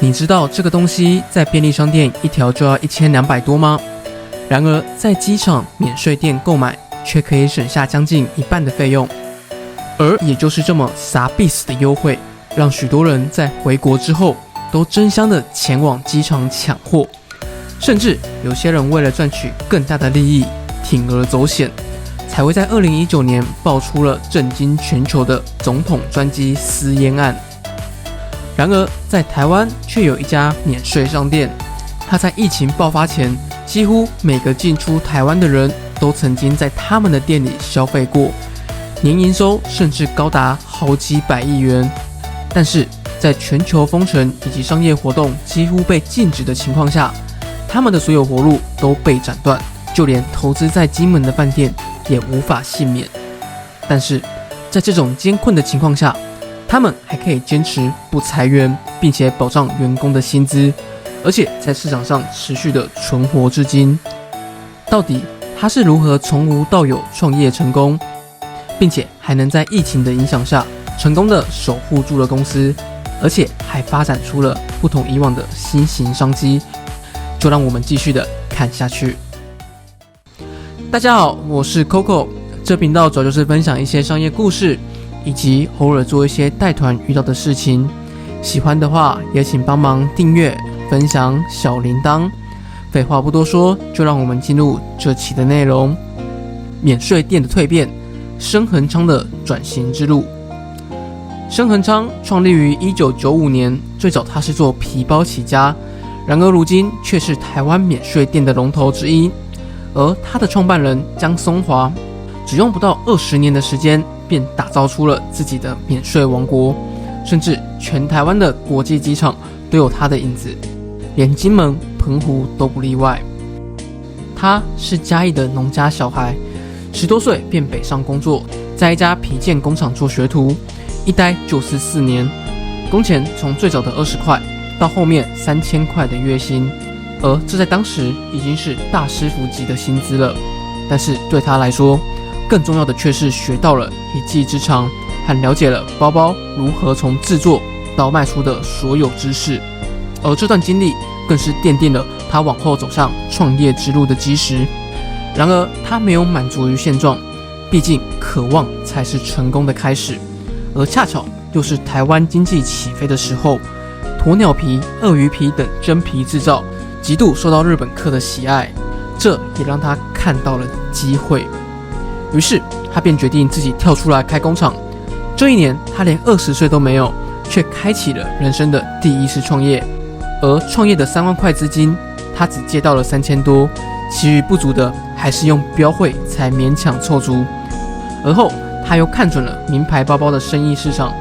你知道这个东西在便利商店一条就要1200多吗？然而在机场免税店购买却可以省下将近一半的费用。而也就是这么傻逼死的优惠，让许多人在回国之后都争相的前往机场抢货，甚至有些人为了赚取更大的利益，铤而走险，才会在2019年爆出了震惊全球的总统专机私烟案。然而在台湾却有一家免税商店，它在疫情爆发前，几乎每个进出台湾的人都曾经在他们的店里消费过，年营收甚至高达好几百亿元。但是在全球封城以及商业活动几乎被禁止的情况下，他们的所有活路都被斩断，就连投资在金门的饭店也无法幸免。但是在这种艰困的情况下，他们还可以坚持不裁员，并且保障员工的薪资，而且在市场上持续的存活至今。到底他是如何从无到有创业成功，并且还能在疫情的影响下成功的守护住了公司，而且还发展出了不同以往的新型商机？就让我们继续的看下去。大家好，我是 Coco， 这频道主要就是分享一些商业故事，以及偶尔做一些带团遇到的事情。喜欢的话也请帮忙订阅、分享小铃铛。废话不多说，就让我们进入这期的内容。免税店的蜕变，申恒昌的转型之路。申恒昌创立于1995年，最早他是做皮包起家，然而如今却是台湾免税店的龙头之一。而他的创办人江松华，只用不到20年的时间，便打造出了自己的免税王国，甚至全台湾的国际机场都有他的影子，连金门、澎湖都不例外。他是嘉义的农家小孩，10多岁便北上工作，在一家皮件工厂做学徒，一待就是4年，工钱从最早的20块到后面3000块的月薪，而这在当时已经是大师傅级的薪资了。但是对他来说，更重要的却是学到了一技之长，和了解了包包如何从制作到卖出的所有知识。而这段经历更是奠定了他往后走上创业之路的基石。然而他没有满足于现状，毕竟渴望才是成功的开始。而恰巧又是台湾经济起飞的时候，鸵鸟皮、鳄鱼皮等真皮制造极度受到日本客的喜爱，这也让他看到了机会。于是他便决定自己跳出来开工厂。这一年他连20岁都没有，却开启了人生的第一次创业。而创业的3万块资金，他只借到了3000多，其余不足的还是用标会才勉强凑足。而后他又看准了名牌包包的生意市场，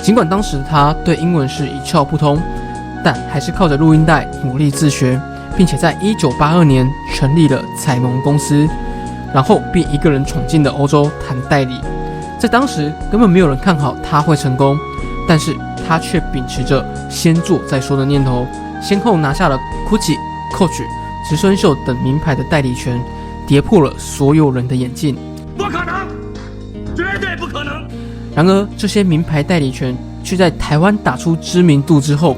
尽管当时他对英文是一窍不通，但还是靠着录音带努力自学，并且在1982年成立了彩盟公司，然后便一个人闯进了欧洲谈代理。在当时根本没有人看好他会成功，但是他却秉持着先做再说的念头，先后拿下了 Gucci、Coach、植村秀等名牌的代理权，跌破了所有人的眼镜。不可能，绝对不可能。然而这些名牌代理权却在台湾打出知名度之后，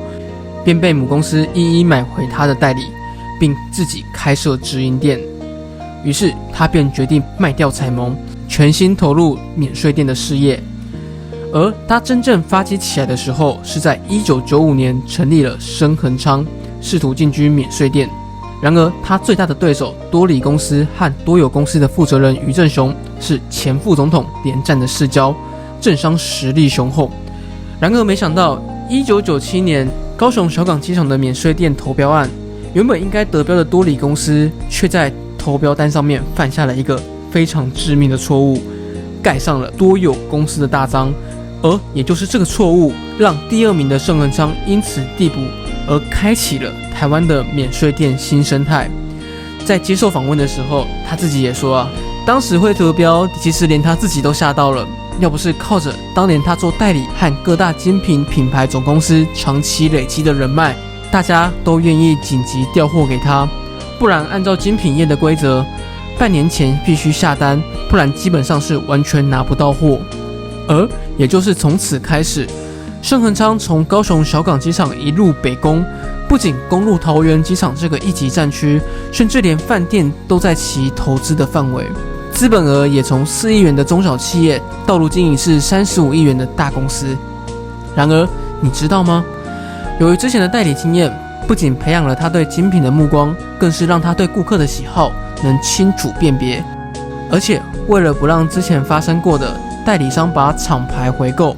便被母公司一一买回他的代理，并自己开设直营店。于是他便决定卖掉彩盟，全心投入免税店的事业。而他真正发迹起来的时候，是在1995年成立了申恒昌，试图进军免税店。然而他最大的对手多利公司和多有公司的负责人于正雄是前副总统连战的世交，政商实力雄厚。然而没想到1997年高雄小港机场的免税店投标案，原本应该得标的多利公司却在投标单上面犯下了一个非常致命的错误，盖上了多有公司的大章。而也就是这个错误，让第2名的申恒昌因此递补，而开启了台湾的免税店新生态。在接受访问的时候，他自己也说当时会得标，其实连他自己都吓到了。要不是靠着当年他做代理和各大精品品牌总公司长期累积的人脉，大家都愿意紧急调货给他，不然按照精品业的规则，半年前必须下单，不然基本上是完全拿不到货。而也就是从此开始，盛恒昌从高雄小港机场一路北攻，不仅攻入桃园机场这个一级战区，甚至连饭店都在其投资的范围，资本额也从4亿元的中小企业到如今已是35亿元的大公司。然而，你知道吗？由于之前的代理经验，不仅培养了他对精品的目光，更是让他对顾客的喜好能清楚辨别。而且，为了不让之前发生过的代理商把厂牌回购，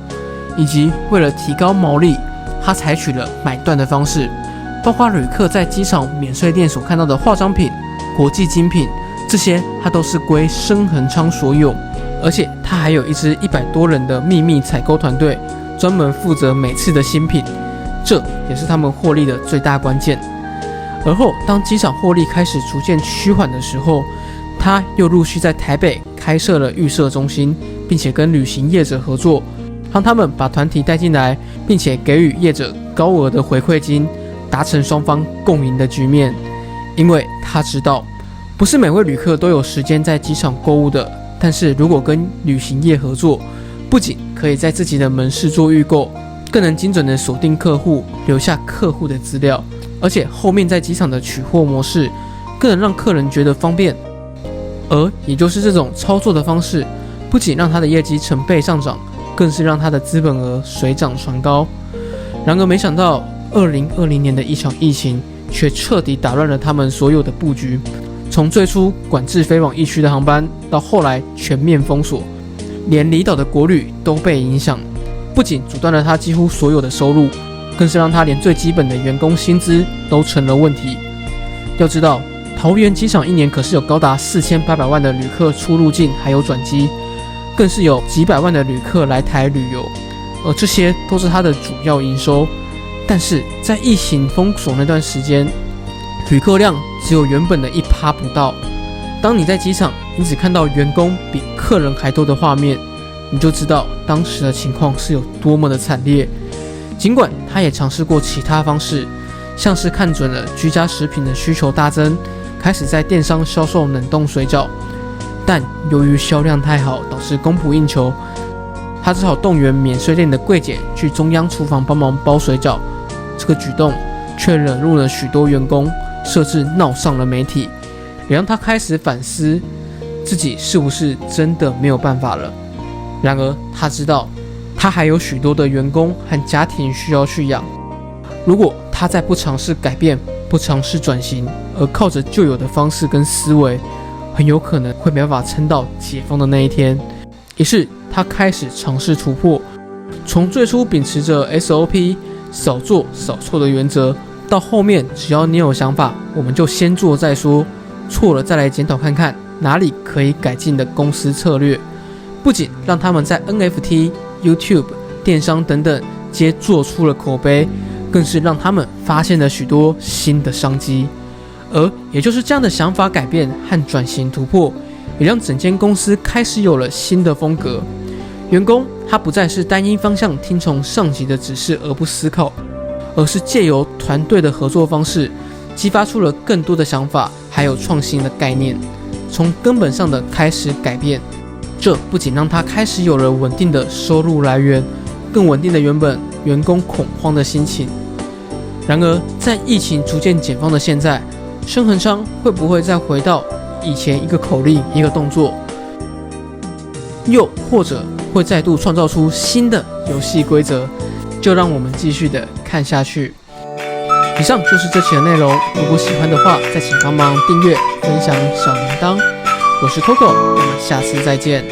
以及为了提高毛利，他采取了买断的方式，包括旅客在机场免税店所看到的化妆品、国际精品，这些他都是归盛恒昌所有。而且他还有一支100多人的秘密采购团队，专门负责每次的新品，这也是他们获利的最大关键。而后，当机场获利开始逐渐趋缓的时候，他又陆续在台北开设了预设中心，并且跟旅行业者合作，让他们把团体带进来，并且给予业者高额的回馈金，达成双方共赢的局面。因为他知道，不是每位旅客都有时间在机场购物的，但是如果跟旅行业合作，不仅可以在自己的门市做预购，更能精准的锁定客户，留下客户的资料，而且后面在机场的取货模式，更能让客人觉得方便。而也就是这种操作的方式，不仅让他的业绩成倍上涨，更是让他的资本额水涨船高。然而没想到2020年的一场疫情却彻底打乱了他们所有的布局，从最初管制飞往疫区的航班，到后来全面封锁，连离岛的国旅都被影响，不仅阻断了他几乎所有的收入，更是让他连最基本的员工薪资都成了问题。要知道，桃园机场一年可是有高达4800万的旅客出入境还有转机，更是有几百万的旅客来台旅游，而这些都是他的主要营收。但是在疫情封锁那段时间，旅客量只有原本的1%不到。当你在机场，你只看到员工比客人还多的画面，你就知道当时的情况是有多么的惨烈。尽管他也尝试过其他方式，像是看准了居家食品的需求大增，开始在电商销售冷冻水饺，但由于销量太好，导致供不应求，他只好动员免税店的柜姐去中央厨房帮忙包水饺。这个举动却惹怒了许多员工，甚至闹上了媒体，也让他开始反思自己是不是真的没有办法了。然而他知道，他还有许多的员工和家庭需要去养，如果他再不尝试改变，不尝试转型，而靠着旧有的方式跟思维，很有可能会没办法撑到解封的那一天。于是他开始尝试突破，从最初秉持着 SOP 少做少错的原则，到后面只要你有想法，我们就先做再说，错了再来检讨看看哪里可以改进的公司策略。不仅让他们在 NFT、YouTube、电商等等皆做出了口碑，更是让他们发现了许多新的商机。而也就是这样的想法改变和转型突破，也让整间公司开始有了新的风格。员工他不再是单一方向听从上级的指示而不思考，而是借由团队的合作方式，激发出了更多的想法，还有创新的概念，从根本上的开始改变。这不仅让他开始有了稳定的收入来源，更稳定的原本员工恐慌的心情。然而在疫情逐渐解封的现在，盛恒昌会不会再回到以前一个口令一个动作，又或者会再度创造出新的游戏规则？就让我们继续的看下去。以上就是这期的内容，如果喜欢的话，再请帮忙订阅、分享小铃铛。我是 Coco，我们下次再见。